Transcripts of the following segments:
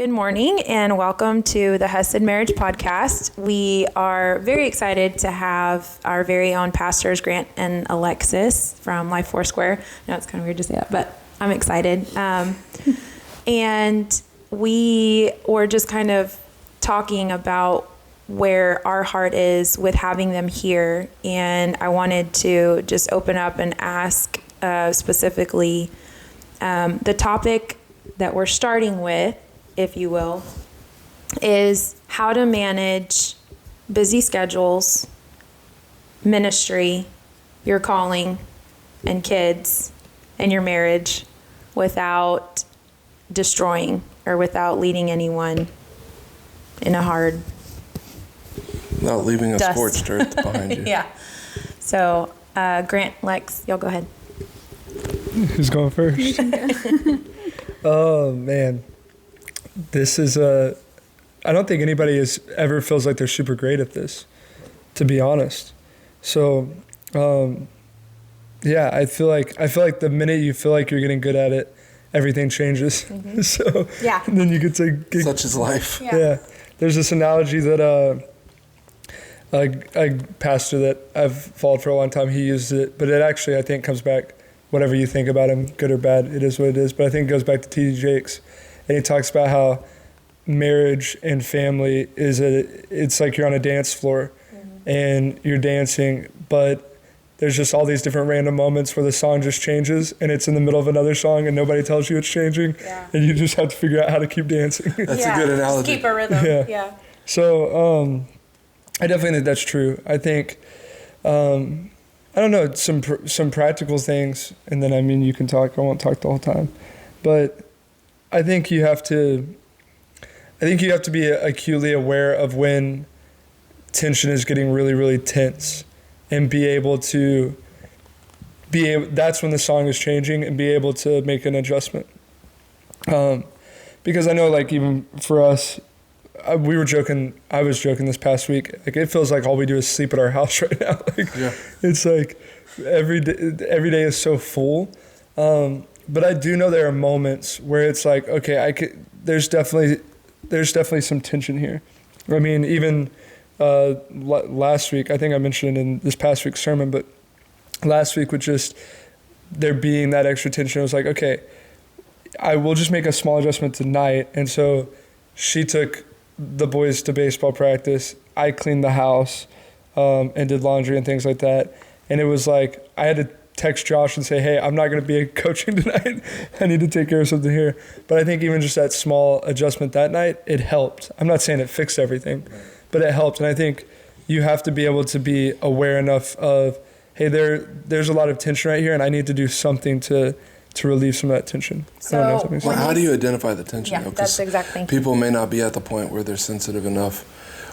Good morning and welcome to the Chesed Marriage Podcast. We are very excited to have our very own pastors, Grant and Alexis from Life Foursquare. I know it's kind of weird to say that, but I'm excited. And we were just kind of talking about where our heart is with having them here. And I wanted to just open up and ask specifically the topic that we're starting with, if you will, is how to manage busy schedules, ministry, your calling, and kids, and your marriage without destroying or without leading anyone in a hard without leaving a dust. scorched earth behind you. Yeah. So, Grant, Lex, y'all go ahead. Who's going first? Oh, man. This is I don't think anybody ever feels like they're super great at this, to be honest. So, yeah, I feel like the minute you feel like you're getting good at it, everything changes. Mm-hmm. So, yeah. And then you get to such is life. Yeah. There's this analogy that a pastor that I've followed for a long time, he used it, but it actually, I think, comes back, whatever you think about him, good or bad, it is what it is. But I think it goes back to T.D. Jakes. And he talks about how marriage and family it's like you're on a dance floor and you're dancing, but there's just all these different random moments where the song just changes and it's in the middle of another song and nobody tells you it's changing. Yeah. And you just have to figure out how to keep dancing. That's a good analogy. Just keep a rhythm. Yeah. So I definitely think that's true. I think, I don't know, some practical things, and then, I mean, you can talk. I won't talk the whole time. But I think you have to be acutely aware of when tension is getting really, really tense and that's when the song is changing and be able to make an adjustment. Because I know, like, even for us, I was joking this past week, like, it feels like all we do is sleep at our house right now. Like, yeah. It's like every day is so full. But I do know there are moments where it's like, okay, there's definitely some tension here. I mean, even last week, I think I mentioned it in this past week's sermon, but last week with just there being that extra tension, it was like, okay, I will just make a small adjustment tonight. And so she took the boys to baseball practice. I cleaned the house and did laundry and things like that. And it was like I had to text Josh and say, hey, I'm not going to be coaching tonight. I need to take care of something here. But I think even just that small adjustment that night, it helped. I'm not saying it fixed everything, but it helped. And I think you have to be able to be aware enough of, hey, there's a lot of tension right here, and I need to do something to relieve some of that tension. So, how do you identify the tension? Yeah, that's exactly. People may not be at the point where they're sensitive enough.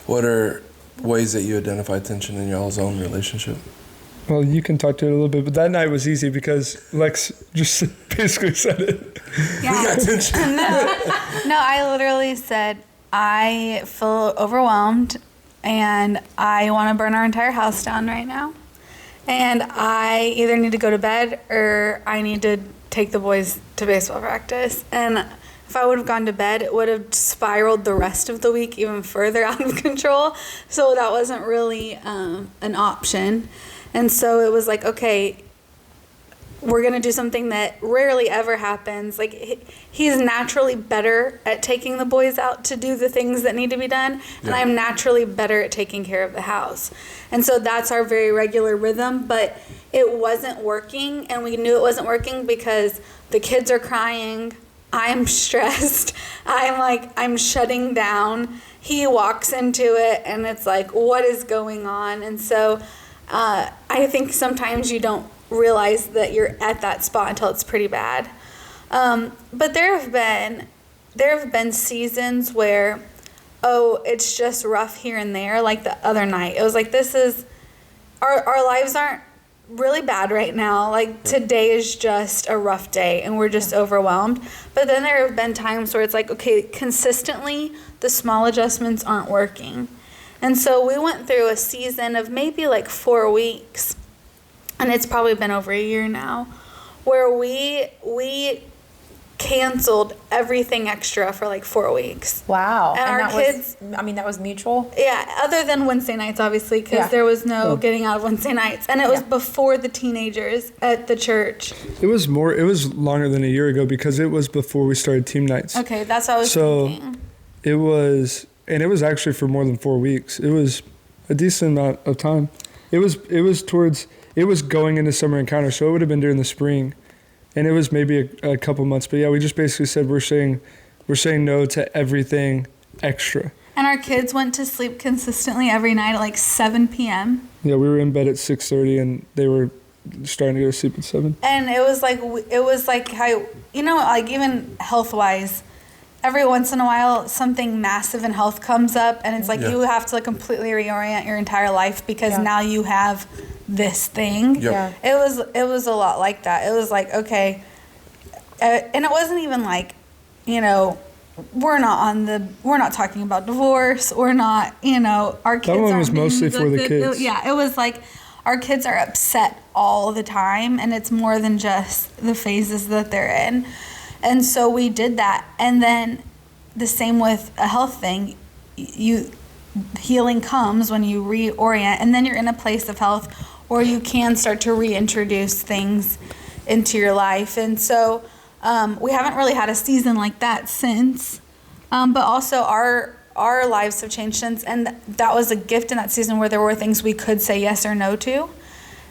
What are ways that you identify tension in y'all's own relationship? Well, you can talk to it a little bit, but that night was easy because Lex just basically said it. Yeah. We got tension. No, I literally said, I feel overwhelmed and I want to burn our entire house down right now. And I either need to go to bed or I need to take the boys to baseball practice. And if I would have gone to bed, it would have spiraled the rest of the week even further out of control. So that wasn't really an option. And so it was like, okay, we're going to do something that rarely ever happens. Like, he's naturally better at taking the boys out to do the things that need to be done. And I'm naturally better at taking care of the house. And so that's our very regular rhythm. But it wasn't working. And we knew it wasn't working because the kids are crying. I'm stressed. I'm shutting down. He walks into it and it's like, what is going on? And so I think sometimes you don't realize that you're at that spot until it's pretty bad. But there have been seasons where, it's just rough here and there. Like the other night, it was like, our lives aren't really bad right now. Like today is just a rough day and we're just overwhelmed. But then there have been times where it's like, okay, consistently the small adjustments aren't working. And so we went through a season of maybe like 4 weeks, and it's probably been over a year now, where we canceled everything extra for like 4 weeks. Wow. And our that kids, that was mutual? yeah, other than Wednesday nights, obviously, because there was no getting out of Wednesday nights. And it was before the teenagers at the church. It was longer than a year ago because it was before we started team nights. Okay, that's what I was thinking. It was actually for more than 4 weeks. It was a decent amount of time. It was going into summer encounter, so it would have been during the spring. And it was maybe a couple months, but yeah, we just basically said we're saying no to everything extra. And our kids went to sleep consistently every night at like 7 p.m. Yeah, we were in bed at 6:30, and they were starting to go to sleep at 7. And it was like how, like even health-wise, every once in a while something massive in health comes up, and it's like you have to like completely reorient your entire life because now you have this thing. Yep. It was a lot like that. It was like, okay, and it wasn't even like, we're not talking about divorce. We're not, our kids. That one was mostly for the kids. It was like our kids are upset all the time, and it's more than just the phases that they're in. And so we did that, and then the same with a health thing. Healing comes when you reorient, and then you're in a place of health where you can start to reintroduce things into your life. And so we haven't really had a season like that since, but also our lives have changed since, and that was a gift in that season where there were things we could say yes or no to,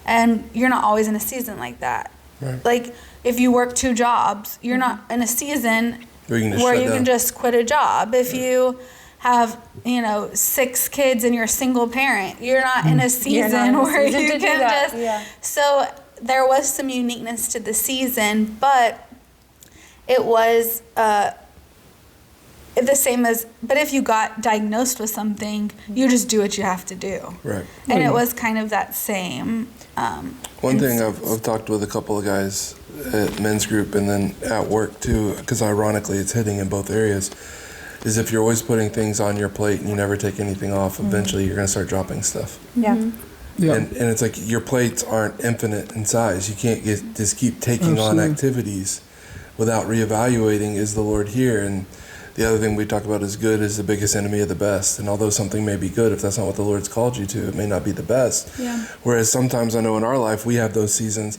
and you're not always in a season like that. Right. Like if you work 2 jobs, you're not in a season where you can just quit a job. If you have 6 kids and you're a single parent, you're not in a season where you can just so there was some uniqueness to the season, but it was the same as, but if you got diagnosed with something, you just do what you have to do, Right. And it was kind of that same One thing I've talked with a couple of guys at men's group and then at work too, because ironically it's hitting in both areas, is if you're always putting things on your plate and you never take anything off, eventually you're going to start dropping stuff. Yeah. Yeah. And it's like your plates aren't infinite in size. You can't just keep taking on activities without reevaluating, is the Lord here? And the other thing we talk about is good is the biggest enemy of the best. And although something may be good, if that's not what the Lord's called you to, it may not be the best. Yeah. Whereas sometimes I know in our life we have those seasons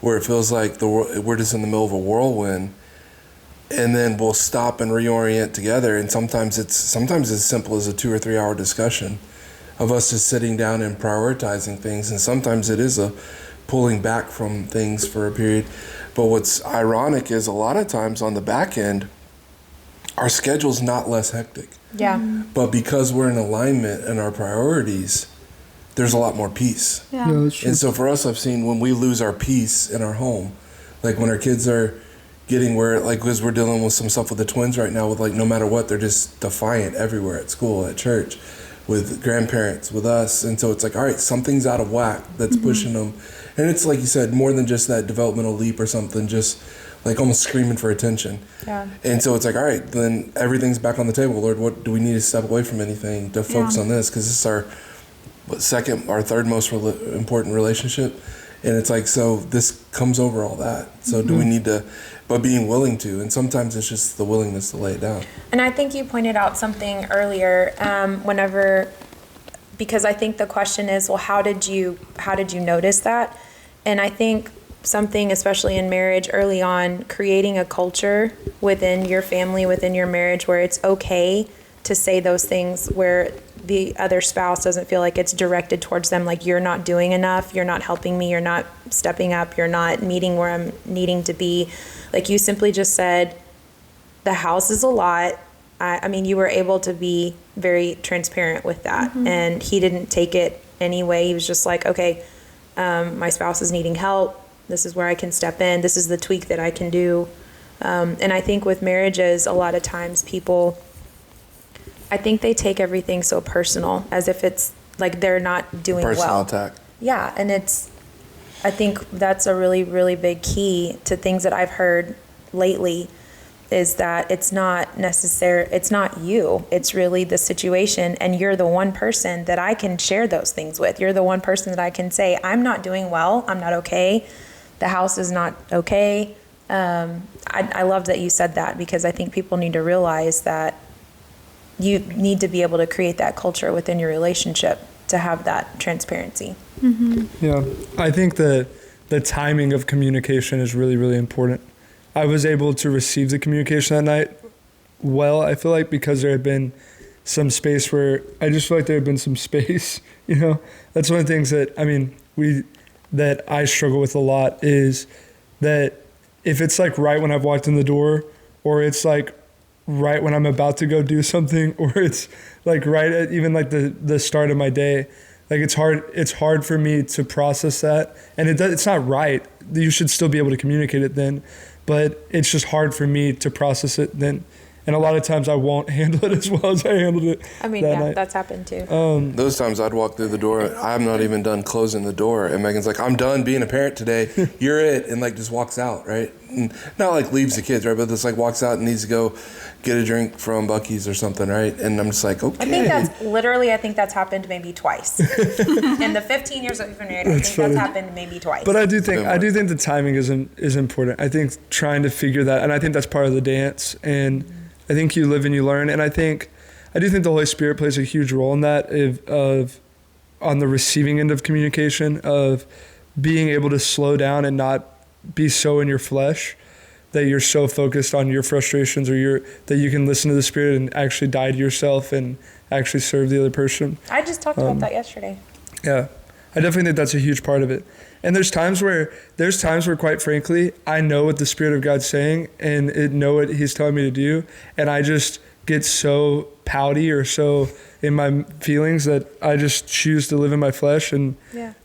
where it feels like we're just in the middle of a whirlwind, and then we'll stop and reorient together. And sometimes it's as simple as a 2 or 3 hour discussion of us just sitting down and prioritizing things. And sometimes it is a pulling back from things for a period. But what's ironic is a lot of times on the back end, our schedule's not less hectic. Yeah. But because we're in alignment in our priorities, there's a lot more peace. Yeah. That's true. And so for us, I've seen when we lose our peace in our home, like when our kids are getting where, like, because we're dealing with some stuff with the twins right now, with like no matter what, they're just defiant everywhere, at school, at church, with grandparents, with us. And so it's like, all right, something's out of whack that's pushing them. And it's like you said, more than just that developmental leap or something, just like almost screaming for attention. Yeah. And so it's like, all right, then everything's back on the table. Lord, what do we need to step away from anything to focus on this? Because this is our third most important relationship. And it's like, so this comes over all that. So do we need to, but being willing to, and sometimes it's just the willingness to lay it down. And I think you pointed out something earlier, because I think the question is, well, how did you notice that? And I think something, especially in marriage early on, creating a culture within your family, within your marriage, where it's okay to say those things, where the other spouse doesn't feel like it's directed towards them, like you're not doing enough, you're not helping me, you're not stepping up, you're not meeting where I'm needing to be. Like you simply just said, the house is a lot. I mean, you were able to be very transparent with that. And he didn't take it anyway. He was just like, okay, my spouse is needing help. This is where I can step in. This is the tweak that I can do. And I think with marriages, a lot of times people, I think they take everything so personal, as if it's like they're not doing well. Personal attack. Yeah, and I think that's a really, really big key to things that I've heard lately, is that it's not necessary, it's not you, it's really the situation, and you're the one person that I can share those things with. You're the one person that I can say, I'm not doing well, I'm not okay, the house is not okay, I love that you said that, because I think people need to realize that you need to be able to create that culture within your relationship to have that transparency. Yeah, I think that the timing of communication is really, really important. I was able to receive the communication that night well, I feel like, because there had been some space where I just feel like there had been some space, you know? That's one of the things that, that I struggle with a lot, is that if it's like right when I've walked in the door, or it's like right when I'm about to go do something, or it's like right at even like the start of my day, like it's hard for me to process that. And it's not right. You should still be able to communicate it then, but it's just hard for me to process it then. And a lot of times I won't handle it as well as I handled it. I mean, that yeah, night. that's happened too. Those times I'd walk through the door, I'm not even done closing the door, and Megan's like, I'm done being a parent today, you're it, and like just walks out, right? And not like leaves the kids, right? But just like walks out and needs to go get a drink from Buc-ee's or something, right? And I'm just like, okay. I think that's happened maybe twice. In the 15 years that we've been married, that's happened maybe twice. But I do think the timing is important. I think trying to figure that, and I think that's part of the dance, and I think you live and you learn, and I do think the Holy Spirit plays a huge role in that, of on the receiving end of communication, of being able to slow down and not be so in your flesh that you're so focused on your frustrations, or that you can listen to the Spirit and actually die to yourself and actually serve the other person. I just talked about that yesterday. Yeah, I definitely think that's a huge part of it. And there's times where, quite frankly, I know what the Spirit of God's saying and know what He's telling me to do, and I just get so pouty or so in my feelings that I just choose to live in my flesh, and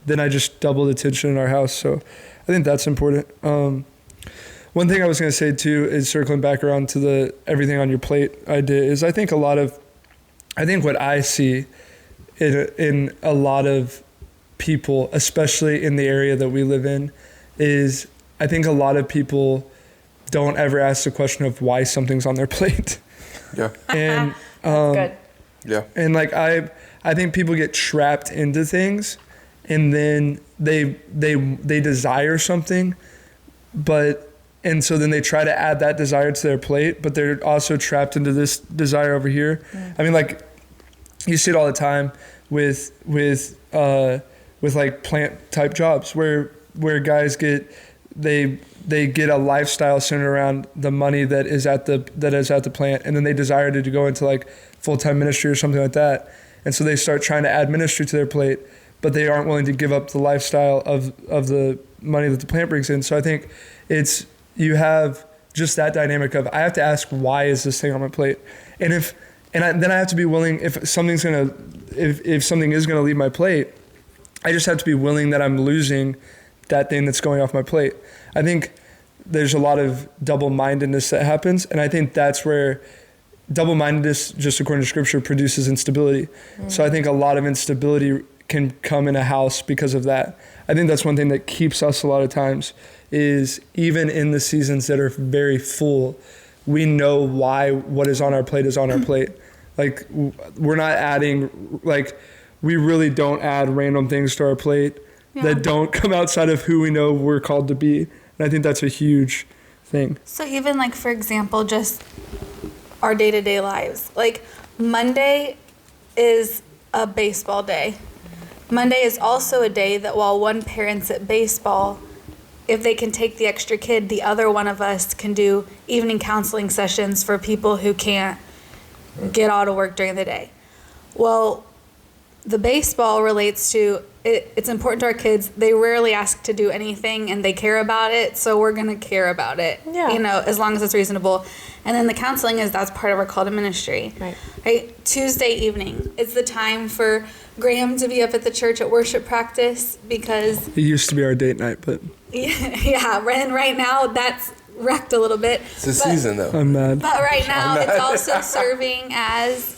then I just double the tension in our house. So I think that's important. One thing I was going to say too is, circling back around to the everything on your plate idea, is I think what I see in a lot of people, especially in the area that we live in, is I think a lot of people don't ever ask the question of why something's on their plate. Yeah. And That's good. Yeah. And like I think people get trapped into things, and then they desire something, and so then they try to add that desire to their plate, but they're also trapped into this desire over here. I mean, like, you see it all the time with like plant type jobs where guys get a lifestyle centered around the money that is at the plant, and then they desire to go into like full-time ministry or something like that. And so they start trying to add ministry to their plate, but they aren't willing to give up the lifestyle of the money that the plant brings in. So I think you have just that dynamic of, I have to ask, why is this thing on my plate? And then I have to be willing, if something is gonna leave my plate, I just have to be willing that I'm losing that thing that's going off my plate. I think there's a lot of double-mindedness that happens, and I think that's where double-mindedness, just according to Scripture, produces instability. So I think a lot of instability can come in a house because of that. I think that's one thing that keeps us a lot of times, is even in the seasons that are very full, we know why what is on our plate is on our plate. Like, we're not adding, like, we really don't add random things to our plate that don't come outside of who we know we're called to be. And I think that's a huge thing. So even like, for example, just our day-to-day lives. Like, Monday is a baseball day. Monday is also a day that while one parent's at baseball, if they can take the extra kid, the other one of us can do evening counseling sessions for people who can't get out of work during the day. Well, the baseball relates to, it's important to our kids. They rarely ask to do anything, and they care about it, so we're going to care about it, as long as it's reasonable. And then the counseling that's part of our call to ministry. Right? Tuesday evening, it's the time for Graham to be up at the church at worship practice, because It used to be our date night, but and right now that's wrecked a little bit. It's a season, though. I'm mad. But right now it's also serving as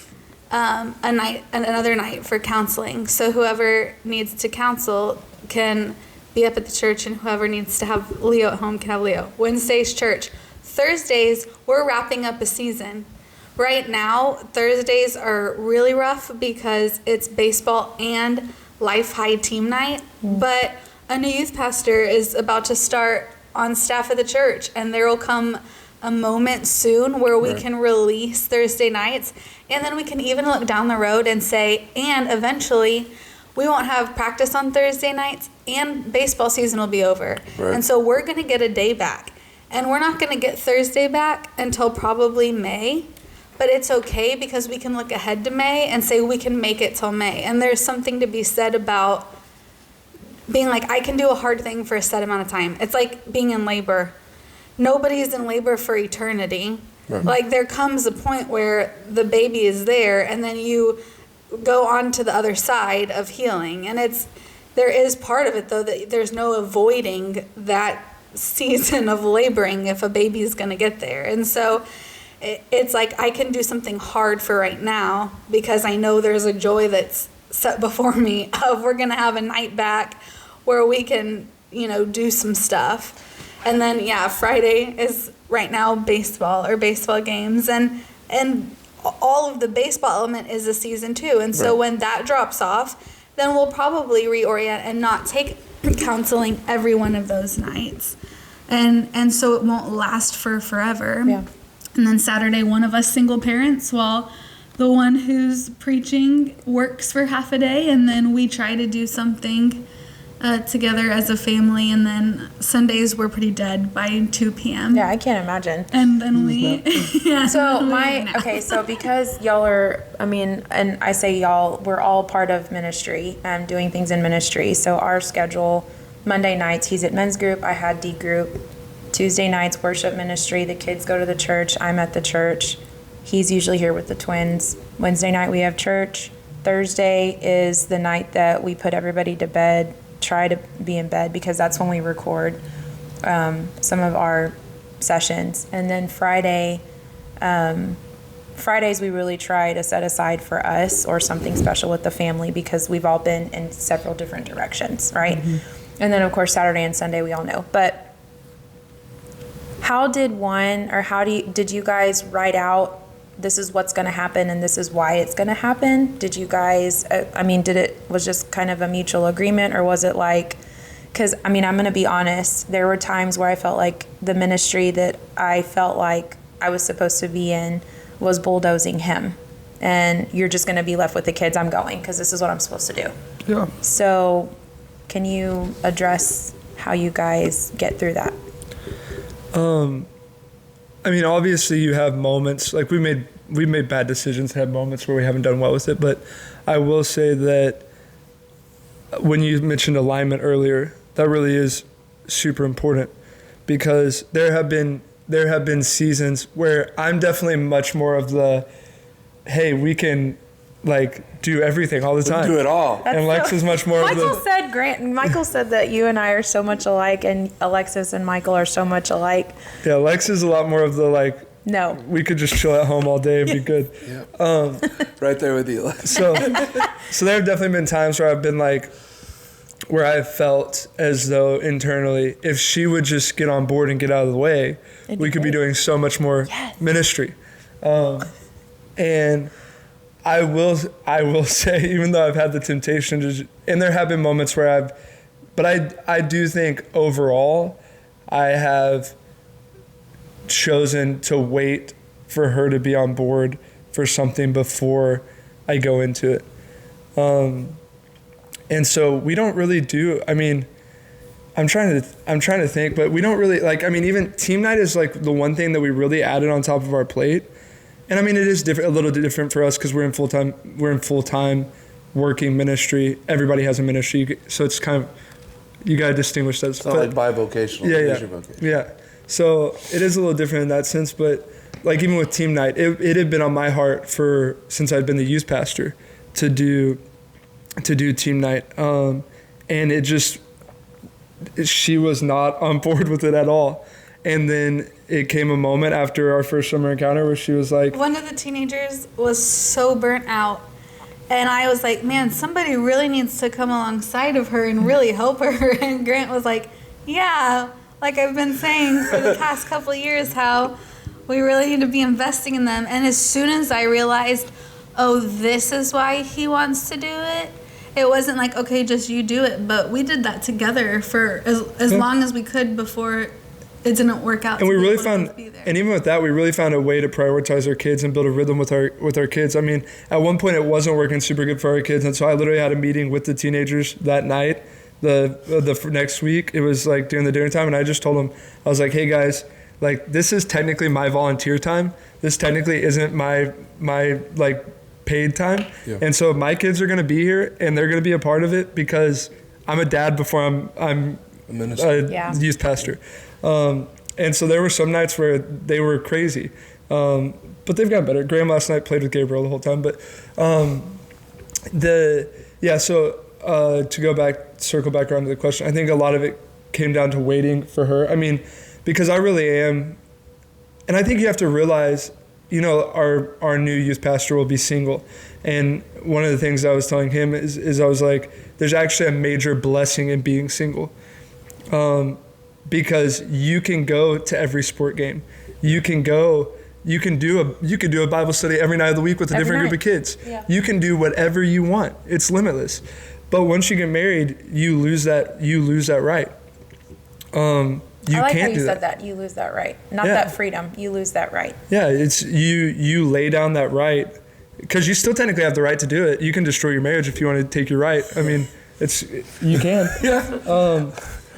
another night for counseling. So whoever needs to counsel can be up at the church, and whoever needs to have Leo at home can have Leo. Wednesday's church. Thursdays, we're wrapping up a season. Right now, Thursdays are really rough because it's baseball and Life High team night. But a new youth pastor is about to start on staff at the church, and there will come a moment soon where we can release Thursday nights, and then we can even look down the road and say, and eventually we won't have practice on Thursday nights and baseball season will be over. Right. And so we're going to get a day back, and we're not going to get Thursday back until probably May, but it's okay because we can look ahead to May and say we can make it till May. And there's something to be said about being like, I can do a hard thing for a set amount of time. It's like being in labor. Nobody's in labor for eternity. Right. Like, there comes a point where the baby is there, and then you go on to the other side of healing. And there is part of it, though, that there's no avoiding that season of laboring if a baby is going to get there. And so it's like, I can do something hard for right now because I know there's a joy that's set before me of we're going to have a night back where we can, do some stuff. And then, Friday is right now baseball games. And all of the baseball element is a season too. And so when that drops off, then we'll probably reorient and not take counseling every one of those nights. And so it won't last for forever. Yeah. And then Saturday, one of us single parents, while the one who's preaching works for half a day, and then we try to do something together as a family, and then Sundays we're pretty dead by 2 p.m. Yeah, I can't imagine. And then So because y'all are, and I say y'all, we're all part of ministry and doing things in ministry. So our schedule, Monday nights, he's at men's group, I had D group. Tuesday nights, worship ministry, the kids go to the church, I'm at the church. He's usually here with the twins. Wednesday night we have church. Thursday is the night that we put everybody to bed, try to be in bed because that's when we record some of our sessions. And then Fridays we really try to set aside for us or something special with the family because we've all been in several different directions, right? Mm-hmm. And then of course Saturday and Sunday we all know. But did you guys write out this is what's going to happen and this is why it's going to happen? Did you guys, was just kind of a mutual agreement, or was it like, because I'm going to be honest, there were times where I felt like the ministry that I felt like I was supposed to be in was bulldozing him, and you're just going to be left with the kids. I'm going because this is what I'm supposed to do. Yeah. So can you address how you guys get through that? Obviously you have moments, like we've made bad decisions, have moments where we haven't done well with it, but I will say that when you mentioned alignment earlier, that really is super important because there have been seasons where I'm definitely much more of the, hey, we can do everything all the time. Do it all. And Lex is much more Michael said that you and I are so much alike, and Alexis and Michael are so much alike. Yeah, Lex is a lot more of the no. We could just chill at home all day and be good. Yep. Right there with you. So there have definitely been times where I've been where I've felt as though internally, if she would just get on board and get out of the way, we could be doing so much more ministry. And I will say, even though I've had the temptation and there have been moments where I do think overall I have chosen to wait for her to be on board for something before I go into it. And so we don't really do, I'm trying to think, but we don't really even team night is the one thing that we really added on top of our plate. And it is different, a little different for us because we're in full-time working ministry. Everybody has a ministry. So it's kind of, you got to distinguish that. It's not bivocational. Yeah. So it is a little different in that sense, but even with team night, it had been on my heart since I'd been the youth pastor to do team night. And she was not on board with it at all. And then it came a moment after our first summer encounter where she was like, one of the teenagers was so burnt out. And I was like, man, somebody really needs to come alongside of her and really help her. And Grant was like, yeah, I've been saying for the past couple of years how we really need to be investing in them. And as soon as I realized, oh, this is why he wants to do it, it wasn't okay, just you do it. But we did that together for as long as we could before it didn't work out. And we really found, both be there. and even with that, we really found a way to prioritize our kids and build a rhythm with our kids. I mean, at one point it wasn't working super good for our kids, and so I literally had a meeting with the teenagers that night. The next week, it was like during the dinner time, and I just told them, I was like, hey guys, like this is technically my volunteer time. This technically isn't my like paid time. Yeah. And so my kids are going to be here and they're going to be a part of it because I'm a dad before I'm A minister. Yeah. youth pastor. And so there were some nights where they were crazy. But they've gotten better. Graham last night played with Gabriel the whole time. But to circle back around to the question, I think a lot of it came down to waiting for her. I mean, because I really am, and I think you have to realize, you know, our new youth pastor will be single. And one of the things I was telling him is I was like, there's actually a major blessing in being single. Because you can go to every sport game. You can do a Bible study every night of the week with a different group of kids. Yeah. You can do whatever you want. It's limitless. But once you get married, you lose that right. You I like can't how you do said that. You lose that right. Not Yeah. that freedom. You lose that right. Yeah, it's you lay down that right because you still technically have the right to do it. You can destroy your marriage if you want to take your right. I mean, you can. Yeah.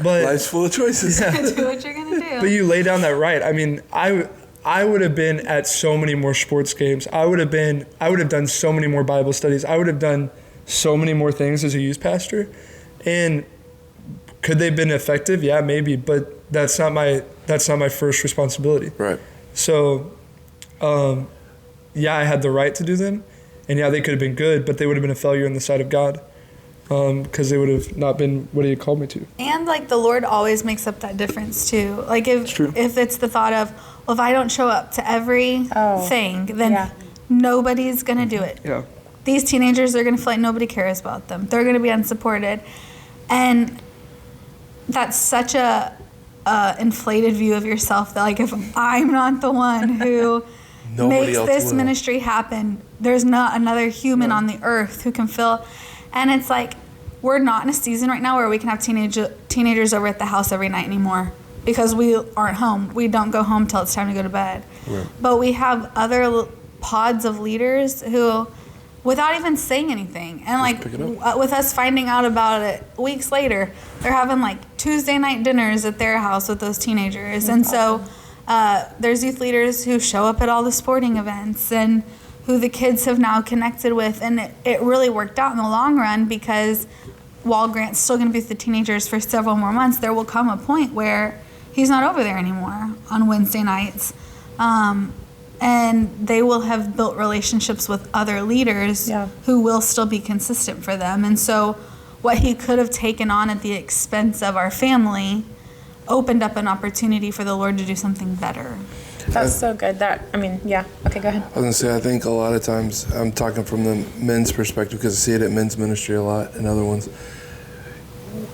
But Life's full of choices. Yeah. Do what you're gonna do. But you lay down that right. I mean, I would have been at so many more sports games. I would have done so many more Bible studies. I would have done so many more things as a youth pastor. And could they have been effective? Yeah, maybe, but that's not my first responsibility. Right. So, yeah, I had the right to do them, and yeah, they could have been good, but they would have been a failure in the sight of God, because they would have not been what He had called me to. And like the Lord always makes up that difference too. Like if it's the thought of, well, if I don't show up to every thing, then nobody's gonna do it. Yeah. These teenagers are gonna feel like nobody cares about them. They're gonna be unsupported, and that's such a inflated view of yourself that like if I'm not the one who makes this ministry happen, there's not another human on the earth who can fill. And it's like we're not in a season right now where we can have teenagers over at the house every night anymore because we aren't home. We don't go home till it's time to go to bed. Right. But we have other pods of leaders who, without even saying anything, and like with us finding out about it weeks later, they're having like Tuesday night dinners at their house with those teenagers. And so there's youth leaders who show up at all the sporting events and who the kids have now connected with. And it really worked out in the long run because while Grant's still going to be with the teenagers for several more months, there will come a point where he's not over there anymore on Wednesday nights. And they will have built relationships with other leaders who will still be consistent for them. And so what he could have taken on at the expense of our family opened up an opportunity for the Lord to do something better. That's so good. Okay, go ahead. I was going to say, I think a lot of times, I'm talking from the men's perspective because I see it at men's ministry a lot and other ones.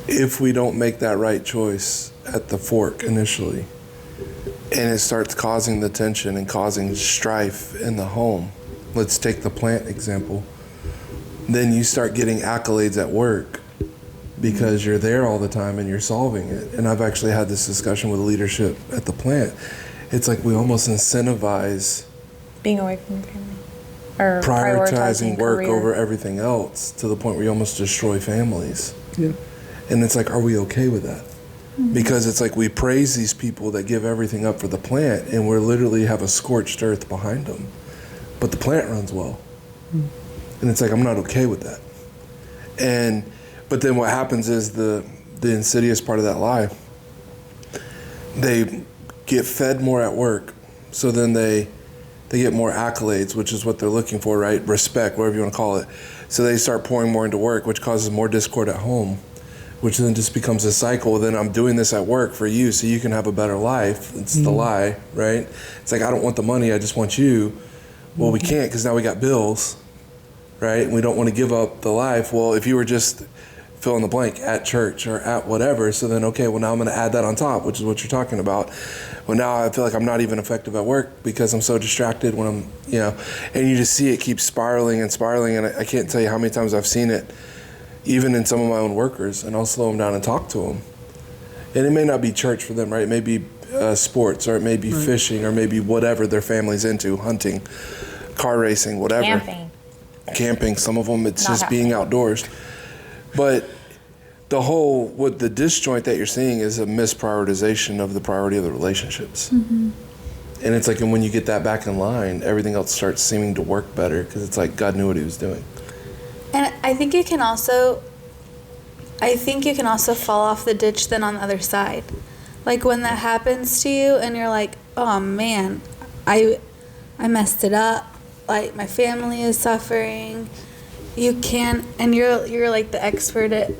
If we don't make that right choice at the fork initially, and it starts causing the tension and causing strife in the home, let's take the plant example, then you start getting accolades at work because you're there all the time and you're solving it. And I've actually had this discussion with leadership at the plant. It's like we almost incentivize being away from the family or prioritizing work career over everything else to the point where you almost destroy families. Yeah. And it's like, are we okay with that? Mm-hmm. Because it's like we praise these people that give everything up for the plant and we're literally have a scorched earth behind them. But the plant runs well. Mm-hmm. And it's like, I'm not okay with that. But then what happens is the insidious part of that lie, they get fed more at work, so then they get more accolades, which is what they're looking for, right? Respect, whatever you want to call it. So they start pouring more into work, which causes more discord at home, which then just becomes a cycle. Then I'm doing this at work for you so you can have a better life. It's the lie, right? It's like, I don't want the money, I just want you. Well, we can't because now we got bills, right? And we don't want to give up the life. Well, if you were just fill in the blank at church or at whatever, so then, okay, well, now I'm going to add that on top, which is what you're talking about. Well, now I feel like I'm not even effective at work because I'm so distracted when I'm, and you just see it keep spiraling and spiraling. And I can't tell you how many times I've seen it, even in some of my own workers, and I'll slow them down and talk to them. And it may not be church for them, right? It may be sports, or it may be fishing, or maybe whatever their family's into, hunting, car racing, whatever. Camping. Some of them, it's just being outdoors. But what the disjoint that you're seeing is a misprioritization of the priority of the relationships. Mm-hmm. And it's like, and when you get that back in line, everything else starts seeming to work better, because it's like God knew what he was doing. And I think you can also fall off the ditch then on the other side. Like when that happens to you and you're like, oh man, I messed it up. Like my family is suffering. You can't, and you're like the expert at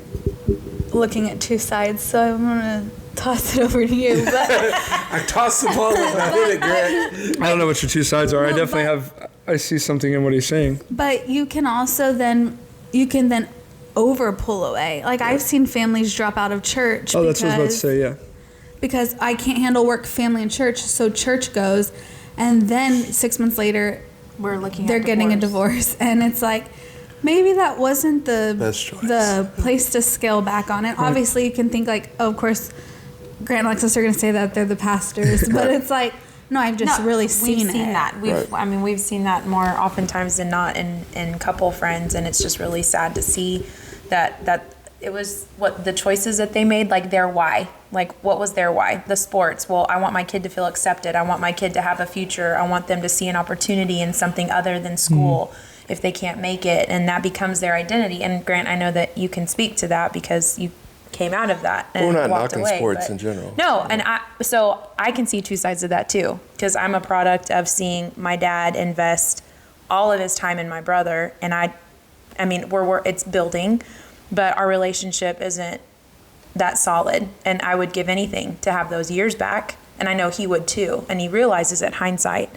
looking at two sides. So I'm gonna toss it over to you. But I tossed the ball and I did it, Grant. I don't know what your two sides are. No, I see something in what he's saying. But you can also then over pull away. Like I've seen families drop out of church. Oh, that's what I was about to say, yeah. Because I can't handle work, family, and church, so church goes, and then 6 months later, they're getting a divorce, and it's like, maybe that wasn't the place to scale back on it. Right. Obviously, you can think like, oh, of course, Grant and Alexis are going to say that they're the pastors, but it's like, no, I've just really seen that. We've seen that more oftentimes than not in couple friends, and it's just really sad to see that it was what the choices that they made, like their why. Like, what was their why? The sports. Well, I want my kid to feel accepted. I want my kid to have a future. I want them to see an opportunity in something other than school if they can't make it. And that becomes their identity. And Grant, I know that you can speak to that because you came out of that and we're not walked knocking away, sports in general. No, and so I can see two sides of that too, because I'm a product of seeing my dad invest all of his time in my brother, and I mean, it's building, but our relationship isn't that solid, and I would give anything to have those years back, and I know he would too, and he realizes it hindsight.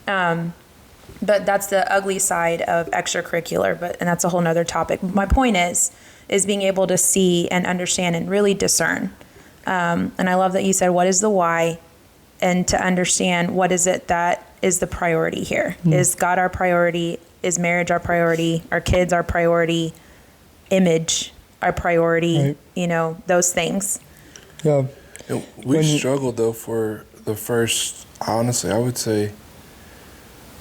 But that's the ugly side of extracurricular, and that's a whole nother topic. My point is being able to see and understand and really discern. And I love that you said, what is the why? And to understand what is it that is the priority here. Is God our priority? Is marriage our priority? Are kids our priority? Image our priority? Right. Those things. Yeah. We struggled though for the first, honestly, I would say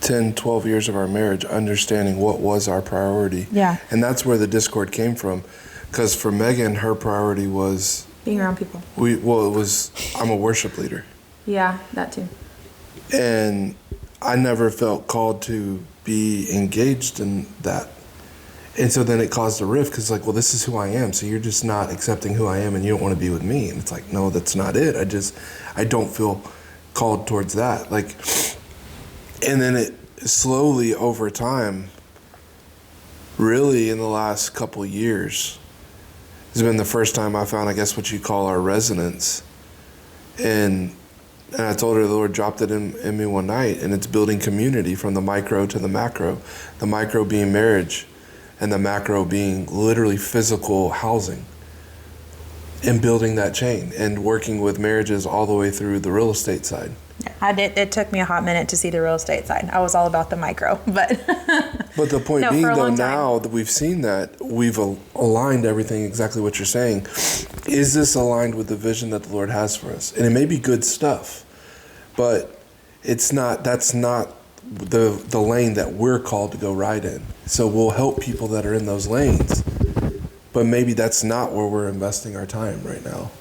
10, 12 years of our marriage, understanding what was our priority. Yeah. And that's where the discord came from. Because for Megan, her priority was being around people. I'm a worship leader. Yeah, that too. And I never felt called to be engaged in that. And so then it caused a rift, because like, well, this is who I am. So you're just not accepting who I am and you don't want to be with me. And it's like, no, that's not it. I don't feel called towards that. Like, and then it slowly over time, really in the last couple of years, has been the first time I found, I guess, what you call our resonance. And I told her the Lord dropped it in me one night, and it's building community from the micro to the macro. The micro being marriage, and the macro being literally physical housing. And building that chain and working with marriages all the way through the real estate side. It took me a hot minute to see the real estate side. I was all about the micro, but But the point being, though, now that we've seen that, we've aligned everything exactly what you're saying. Is this aligned with the vision that the Lord has for us? And it may be good stuff, but it's not. That's not the lane that we're called to go ride in. So we'll help people that are in those lanes, but maybe that's not where we're investing our time right now.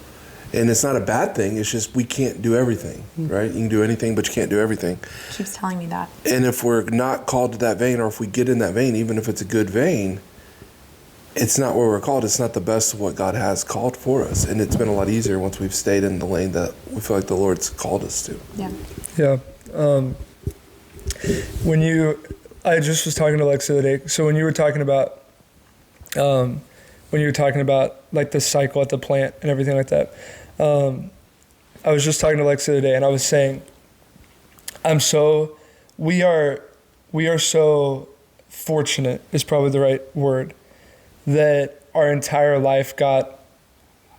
And it's not a bad thing. It's just we can't do everything, right? You can do anything, but you can't do everything. She was telling me that. And if we're not called to that vein, or if we get in that vein, even if it's a good vein, it's not where we're called. It's not the best of what God has called for us. And it's been a lot easier once we've stayed in the lane that we feel like the Lord's called us to. Yeah. Yeah. I just was talking to Lex the other day. So when you were talking about, like the cycle at the plant and everything like that, I was just talking to Lex the other day, and I was saying, we are so fortunate is probably the right word, that our entire life got,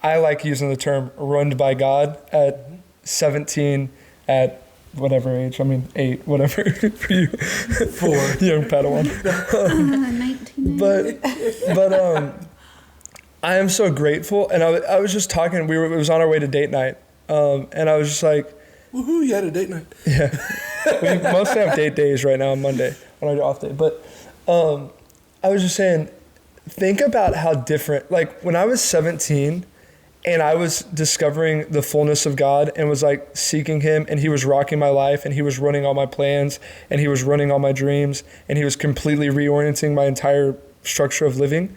I like using the term run by God at 17, at whatever age, 8, whatever for you. 4. Young Padawan. 19. I am so grateful. And I was just talking, it was on our way to date night. And I was just like, woohoo, you had a date night. yeah. We mostly have date days right now on Monday, on our off day. But I was just saying, think about how different, like when I was 17 and I was discovering the fullness of God and was like seeking him, and he was rocking my life, and he was running all my plans, and he was running all my dreams, and he was completely reorienting my entire structure of living.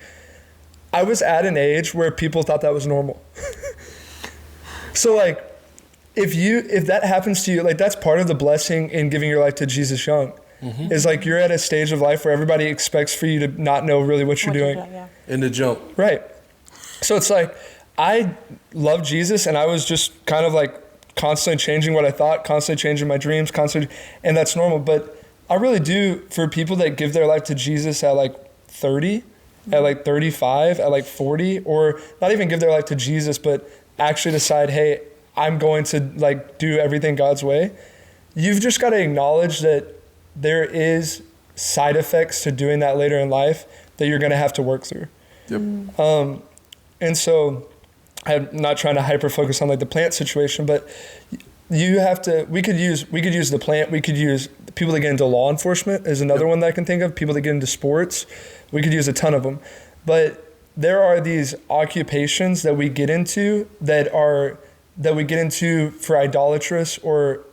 I was at an age where people thought that was normal. So like, if that happens to you, like that's part of the blessing in giving your life to Jesus young. Mm-hmm. Is like you're at a stage of life where everybody expects for you to not know really what you're doing. Yeah. And to jump. Right. So it's like, I love Jesus, and I was just kind of like constantly changing what I thought, constantly changing my dreams, and that's normal. But I really do, for people that give their life to Jesus at like 30, at like 35, at like 40, or not even give their life to Jesus, but actually decide, hey, I'm going to like do everything God's way. You've just got to acknowledge that there is side effects to doing that later in life that you're going to have to work through. Yep. And so I'm not trying to hyper focus on like the plant situation, but you have to, we could use the plant. We could use people that get into law enforcement is another one that I can think of. People that get into sports, we could use a ton of them. But there are these occupations that we get into that we get into for idolatrous or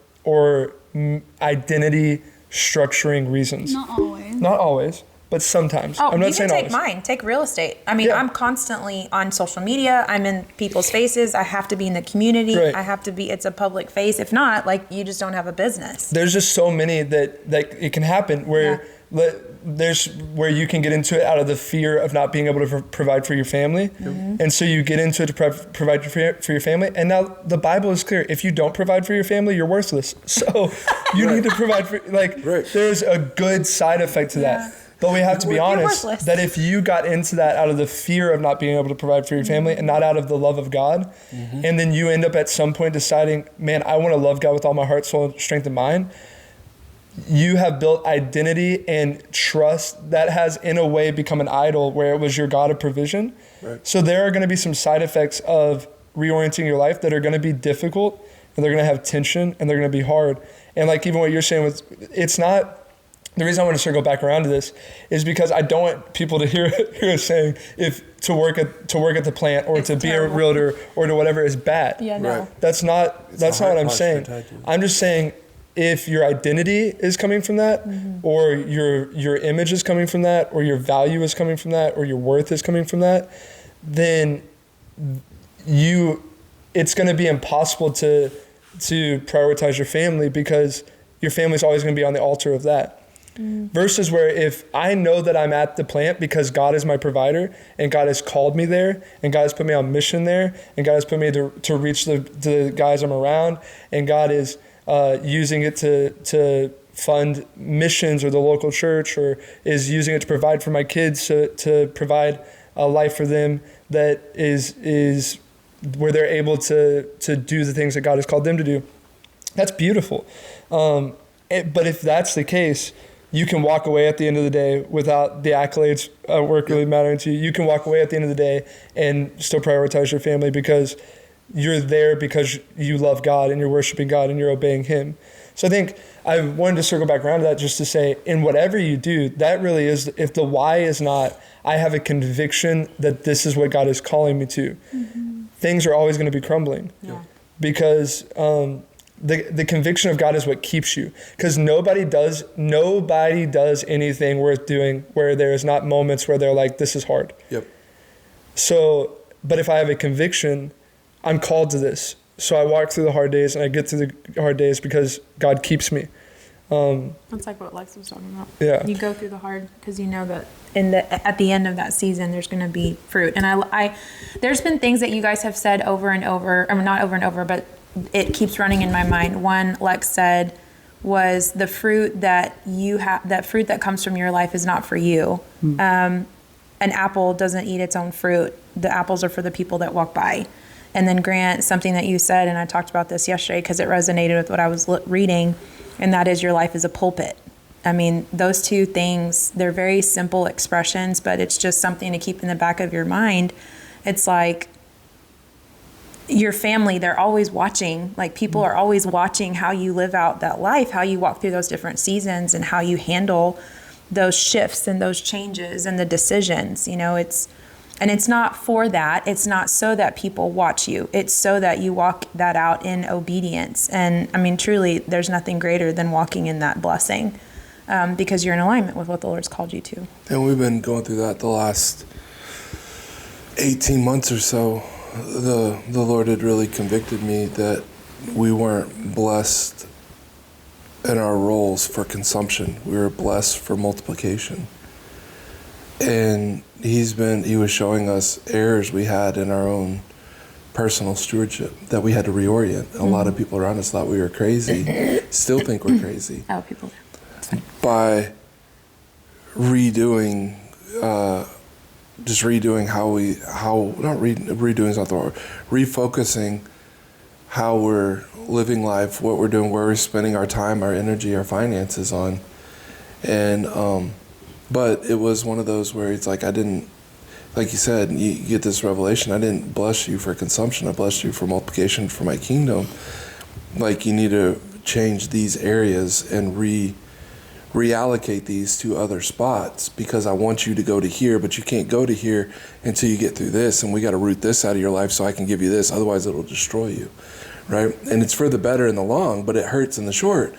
identity structuring reasons. Not always, but sometimes. Oh, I'm not you saying can take always. mine. Take real estate. I mean, Yeah. I'm constantly on social media. I'm in people's faces. I have to be in the community. Right. I have to be, it's a public face. If not, like, you just don't have a business. There's just so many that it can happen where there's where you can get into it out of the fear of not being able to provide for your family. Mm-hmm. And so you get into it to provide for your family. And now the Bible is clear. If you don't provide for your family, you're worthless. So you need to provide for, there's a good side effect to that. But we have to be honest that if you got into that out of the fear of not being able to provide for your family and not out of the love of God, and then you end up at some point deciding, man, I want to love God with all my heart, soul, strength, and mind, you have built identity and trust that has in a way become an idol where it was your God of provision. Right. So there are going to be some side effects of reorienting your life that are going to be difficult, and they're going to have tension, and they're going to be hard. And like even what you're saying with, it's not, the reason I want to circle back around to this is because I don't want people to hear us saying if to work at the plant or to be a realtor or to whatever is bad. Yeah, no. Right. That's not what I'm saying. I'm just saying if your identity is coming from that, or your image is coming from that, or your value is coming from that, or your worth is coming from that, then it's going to be impossible to prioritize your family because your family's always going to be on the altar of that. Versus where if I know that I'm at the plant because God is my provider and God has called me there and God has put me on mission there and God has put me to reach the guys I'm around and God is using it to fund missions or the local church or is using it to provide for my kids to provide a life for them that is where they're able to do the things that God has called them to do. That's beautiful. But if that's the case, you can walk away at the end of the day without the accolades at work really mattering to you. You can walk away at the end of the day and still prioritize your family because you're there because you love God and you're worshiping God and you're obeying Him. So I think I wanted to circle back around to that just to say, in whatever you do, that really is, if the why is not, I have a conviction that this is what God is calling me to, things are always going to be crumbling. Yeah. Because the conviction of God is what keeps you, because nobody does anything worth doing where there is not moments where they're like, this is hard. Yep. So, but if I have a conviction, I'm called to this. So I walk through the hard days and I get through the hard days because God keeps me. That's like what Lex was talking about. Yeah. You go through the hard because you know that at the end of that season, there's going to be fruit. And I there's been things that you guys have said over and over, I mean, not over and over, but it keeps running in my mind. One, Lex said, was the fruit that you have, that fruit that comes from your life is not for you. An apple doesn't eat its own fruit. The apples are for the people that walk by. And then Grant, something that you said, and I talked about this yesterday because it resonated with what I was reading, and that is your life is a pulpit. I mean, those two things, they're very simple expressions, but it's just something to keep in the back of your mind it's like your family, they're always watching. Like, people are always watching how you live out that life, how you walk through those different seasons, and how you handle those shifts and those changes and the decisions. And it's not for that. It's not so that people watch you. It's so that you walk that out in obedience. And I mean, truly, there's nothing greater than walking in that blessing, because you're in alignment with what the Lord's called you to. And we've been going through that the last 18 months or so. The Lord had really convicted me that we weren't blessed in our roles for consumption. We were blessed for multiplication. And he was showing us errors we had in our own personal stewardship that we had to reorient. A lot of people around us thought we were crazy, still think we're crazy. Oh, people. It's fine. By redoing redoing is not the word, refocusing how we're living life, what we're doing, where we're spending our time, our energy, our finances on. And, but it was one of those where it's like, I didn't, like you said, you get this revelation, I didn't bless you for consumption, I blessed you for multiplication for my kingdom. Like, you need to change these areas and reallocate these to other spots, because I want you to go to here, but you can't go to here until you get through this, and we got to root this out of your life so I can give you this, otherwise it'll destroy you, right? And it's for the better in the long, but it hurts in the short.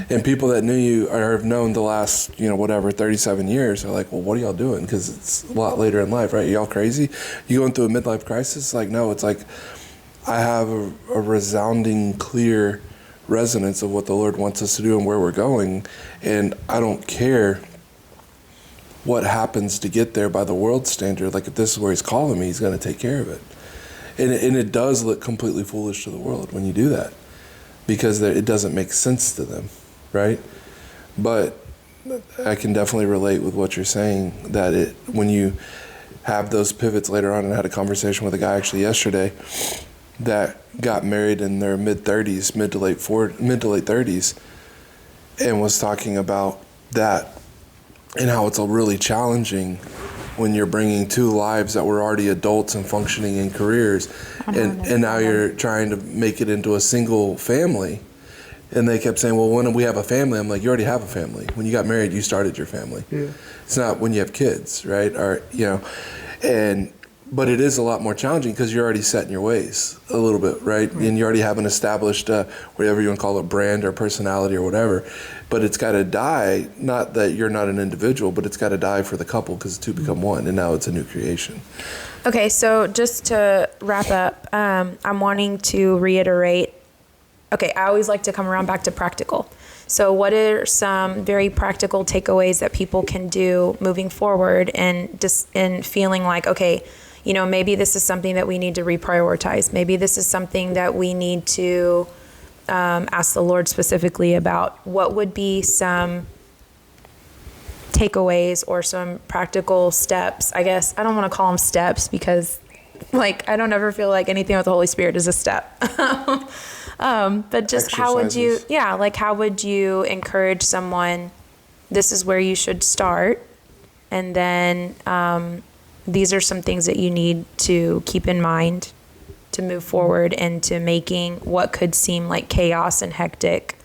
And people that knew you or have known the last 37 years are like, well, what are y'all doing? Because it's a lot later in life, right? Y'all crazy? You going through a midlife crisis? Like, no, it's like I have a resounding clear resonance of what the Lord wants us to do and where we're going, and I don't care what happens to get there by the world standard. Like, if this is where he's calling me, he's going to take care of it. And it does look completely foolish to the world when you do that, because it doesn't make sense to them, right? But I can definitely relate with what you're saying, that when you have those pivots later on, and I had a conversation with a guy actually yesterday that got married in their mid to late 30s, and was talking about that and how it's really challenging when you're bringing two lives that were already adults and functioning in careers, and now you're trying to make it into a single family. And they kept saying, well, when we have a family, I'm like, you already have a family. When you got married, you started your family. Yeah. It's not when you have kids, right? But it is a lot more challenging because you're already set in your ways a little bit, right? And you already have an established, whatever you want to call it, brand or personality or whatever. But it's got to die, not that you're not an individual, but it's got to die for the couple, because the two become one, and now it's a new creation. Okay, so just to wrap up, I'm wanting to reiterate, I always like to come around back to practical. So what are some very practical takeaways that people can do moving forward, and just in feeling like, maybe this is something that we need to reprioritize. Maybe this is something that we need to ask the Lord specifically about. What would be some takeaways or some practical steps? I guess I don't want to call them steps, because I don't ever feel like anything with the Holy Spirit is a step. But just how would you encourage someone, this is where you should start, and then these are some things that you need to keep in mind to move forward into making what could seem like chaos and hectic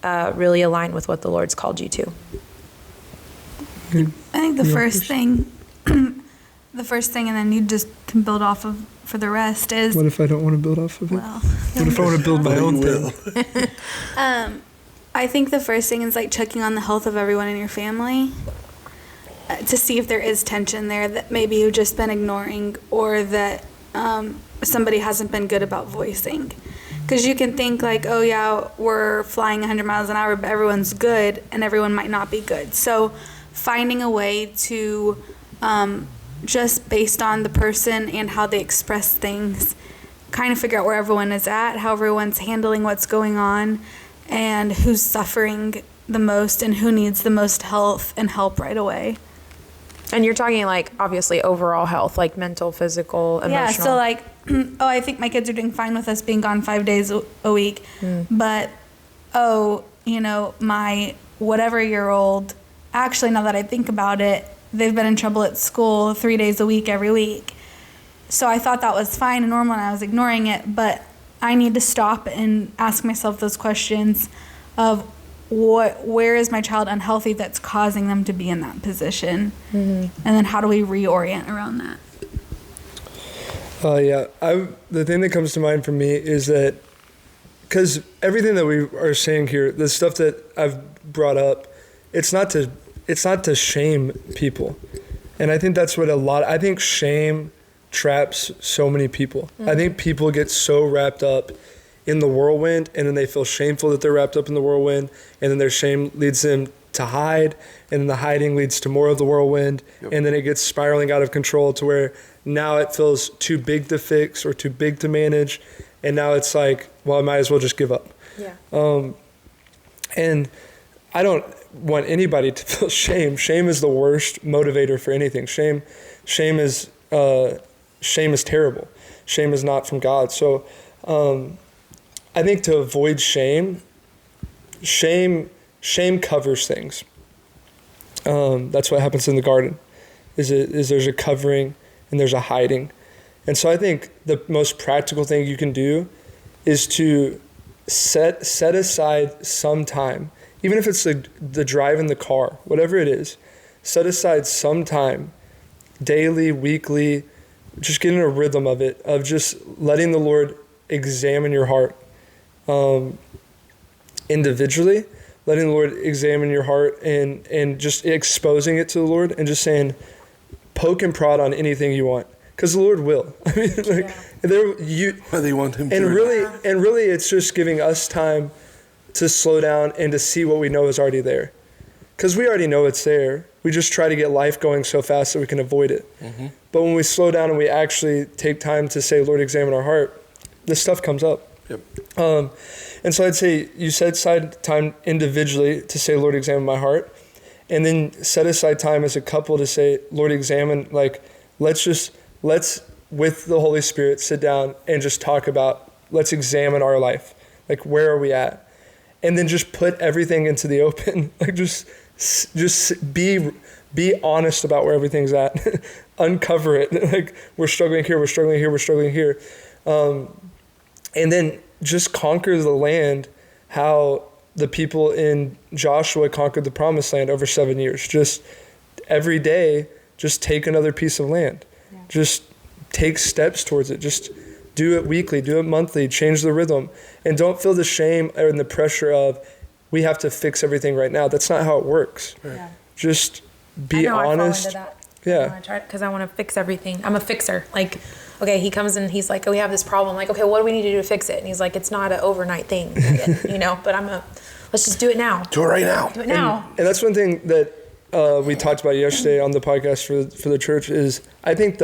really align with what the Lord's called you to? I think the first thing, and then you just can build off of for the rest, is... What if I don't want to build off of it? Well, what if I want to build my own thing? I think the first thing is checking on the health of everyone in your family, to see if there is tension there that maybe you've just been ignoring, or that somebody hasn't been good about voicing. Because you can think oh yeah, we're flying 100 miles an hour, but everyone's good, and everyone might not be good. So finding a way to, just based on the person and how they express things, kind of figure out where everyone is at, how everyone's handling what's going on, and who's suffering the most and who needs the most health and help right away. And you're talking obviously overall health, mental, physical, emotional. Yeah, so I think my kids are doing fine with us being gone 5 days a week. But, my whatever-year-old, actually, now that I think about it, they've been in trouble at school 3 days a week every week. so I thought that was fine and normal, and I was ignoring it. But I need to stop and ask myself those questions of where is my child unhealthy that's causing them to be in that position? And then how do we reorient around that? The thing that comes to mind for me is that, because everything that we are saying here, the stuff that I've brought up, it's not to shame people. And I think that's what I think shame traps so many people. I think people get so wrapped up in the whirlwind, and then they feel shameful that they're wrapped up in the whirlwind, and then their shame leads them to hide, and then the hiding leads to more of the whirlwind, and then it gets spiraling out of control to where now it feels too big to fix or too big to manage, and now it's like, well, I might as well just give up. And I don't want anybody to feel shame. Shame is the worst motivator for anything. Shame is terrible. Shame is not from God. So I think to avoid shame covers things. That's what happens in the garden, is there's a covering and there's a hiding. And so I think the most practical thing you can do is to set aside some time, even if it's the drive in the car, whatever it is, set aside some time, daily, weekly, just get in a rhythm of it, of just letting the Lord examine your heart. Individually, letting the Lord examine your heart and just exposing it to the Lord and just saying, poke and prod on anything you want, because the Lord will. I mean, they want him to. And really, it's just giving us time to slow down and to see what we know is already there, because we already know it's there. We just try to get life going so fast that we can avoid it. But when we slow down and we actually take time to say, Lord, examine our heart, this stuff comes up. And so I'd say you set aside time individually to say, Lord, examine my heart. And then set aside time as a couple to say, Lord, examine, let's with the Holy Spirit, sit down and just talk about, let's examine our life. Where are we at? And then just put everything into the open. Just be honest about where everything's at. Uncover it. We're struggling here, we're struggling here, we're struggling here. And then just conquer the land how the people in Joshua conquered the promised land over 7 years. Just every day, just take another piece of land. Just take steps towards it. Just do it weekly, do it monthly, change the rhythm. And don't feel the shame or the pressure of, we have to fix everything right now. That's not how it works. Just be honest. I fall into that. Because I want to fix everything. I'm a fixer. Okay, he comes and he's like, oh, we have this problem. Okay, what do we need to do to fix it? And he's like, it's not an overnight thing, but let's just do it now. Do it right now. Do it now. And that's one thing that we talked about yesterday on the podcast for the church is I think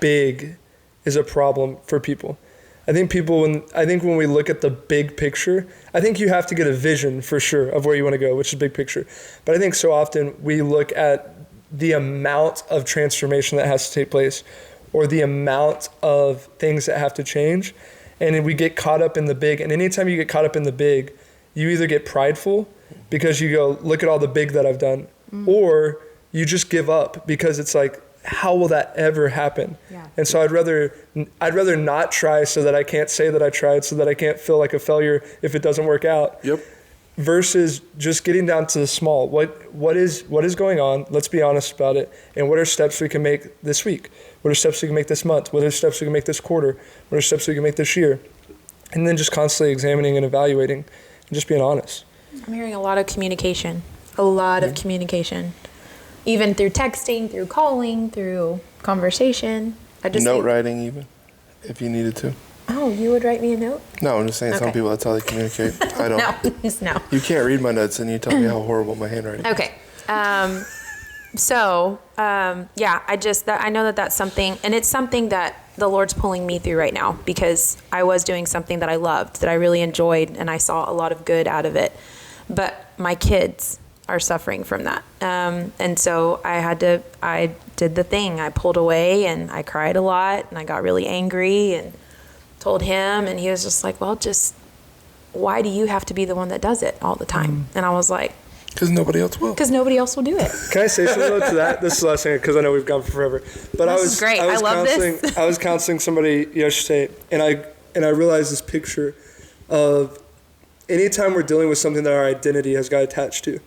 big is a problem for people. I think when we look at the big picture, I think you have to get a vision for sure of where you want to go, which is big picture. But I think so often we look at the amount of transformation that has to take place, or the amount of things that have to change, and we get caught up in the big. And anytime you get caught up in the big, you either get prideful because you go, look at all the big that I've done, or you just give up because it's like, how will that ever happen? And so I'd rather not try so that I can't say that I tried, so that I can't feel like a failure if it doesn't work out. Versus just getting down to the small. What is going on? Let's be honest about it. And what are steps we can make this week? What are steps we can make this month? What are steps we can make this quarter? What are steps we can make this year? And then just constantly examining and evaluating and just being honest. I'm hearing a lot of communication. Of communication. Even through texting, through calling, through conversation. Note writing even, if you needed to. Oh, you would write me a note? No, I'm just saying some people, that's how they communicate. I don't. No. You can't read my notes and you tell me how horrible my handwriting is. Okay. I know that's something, and it's something that the Lord's pulling me through right now, because I was doing something that I loved, that I really enjoyed, and I saw a lot of good out of it. But my kids are suffering from that. And so I did the thing. I pulled away and I cried a lot and I got really angry and told him, and he was just like, well, just why do you have to be the one that does it all the time? And I was like, Because nobody else will. Because nobody else will do it. Can I say something to that? This is the last thing, because I know we've gone for forever. But This is great. I love this. I was counseling somebody yesterday, and I realized this picture of anytime we're dealing with something that our identity has got attached to,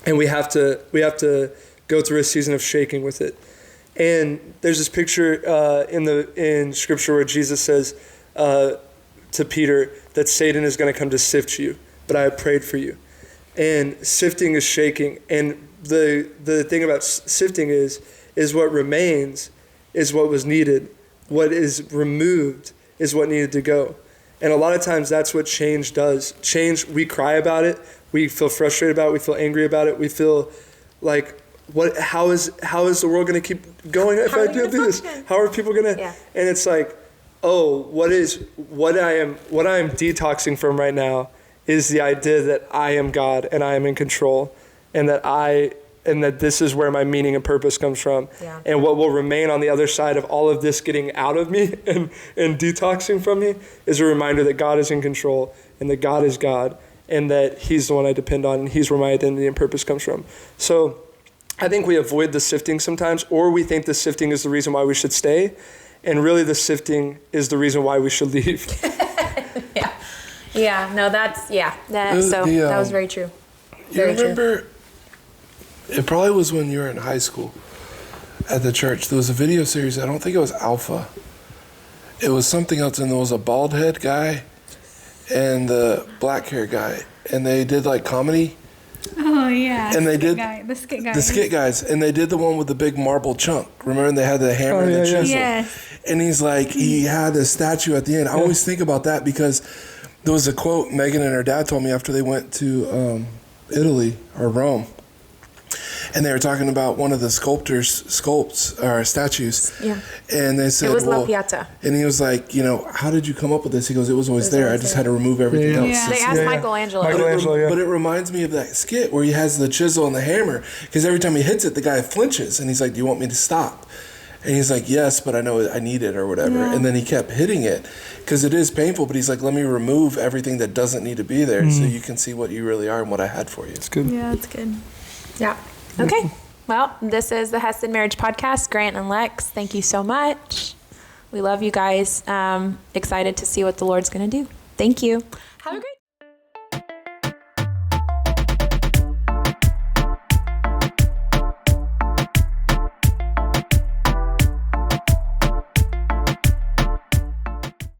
and we have to go through a season of shaking with it. And there's this picture in Scripture where Jesus says to Peter that Satan is going to come to sift you, but I have prayed for you. And sifting is shaking. And the thing about sifting is what remains is what was needed. What is removed is what needed to go. And a lot of times that's what change does. Change, we cry about it. We feel frustrated about it. We feel angry about it. We feel like, how is the world going to keep going if I don't do this? How are people going to? Yeah. And it's like, what I am detoxing from right now is the idea that I am God and I am in control, and that this is where my meaning and purpose comes from. Yeah. And what will remain on the other side of all of this getting out of me and detoxing from me is a reminder that God is in control and that God is God and that He's the one I depend on and He's where my identity and purpose comes from. So I think we avoid the sifting sometimes, or we think the sifting is the reason why we should stay, and really the sifting is the reason why we should leave. Yeah. Yeah, no, that was very true. Very you remember, it probably was when you were in high school at the church, there was a video series, I don't think it was Alpha. It was something else, and there was a bald head guy and the black hair guy, and they did like comedy. Oh, yeah. And they did the skit guys. The skit guys, and they did the one with the big marble chunk. Remember, and they had the hammer and the chisel. Yes. And he's like, he had a statue at the end. I always think about that because there was a quote Megan and her dad told me after they went to Italy or Rome. And they were talking about one of the statues. Yeah. And they said, it was La Pieta. And he was like, how did you come up with this? He goes, it was always there. I just had to remove everything else. Yeah. They asked Michelangelo. But it reminds me of that skit where he has the chisel and the hammer, because every time he hits it, the guy flinches. And he's like, do you want me to stop? And he's like, yes, but I know I need it or whatever. Yeah. And then he kept hitting it because it is painful. But he's like, let me remove everything that doesn't need to be there so you can see what you really are and what I had for you. It's good. Yeah, it's good. Yeah. Okay. Well, this is the Chesed Marriage Podcast. Grant and Lex, thank you so much. We love you guys. Excited to see what the Lord's going to do. Thank you. Have a great day.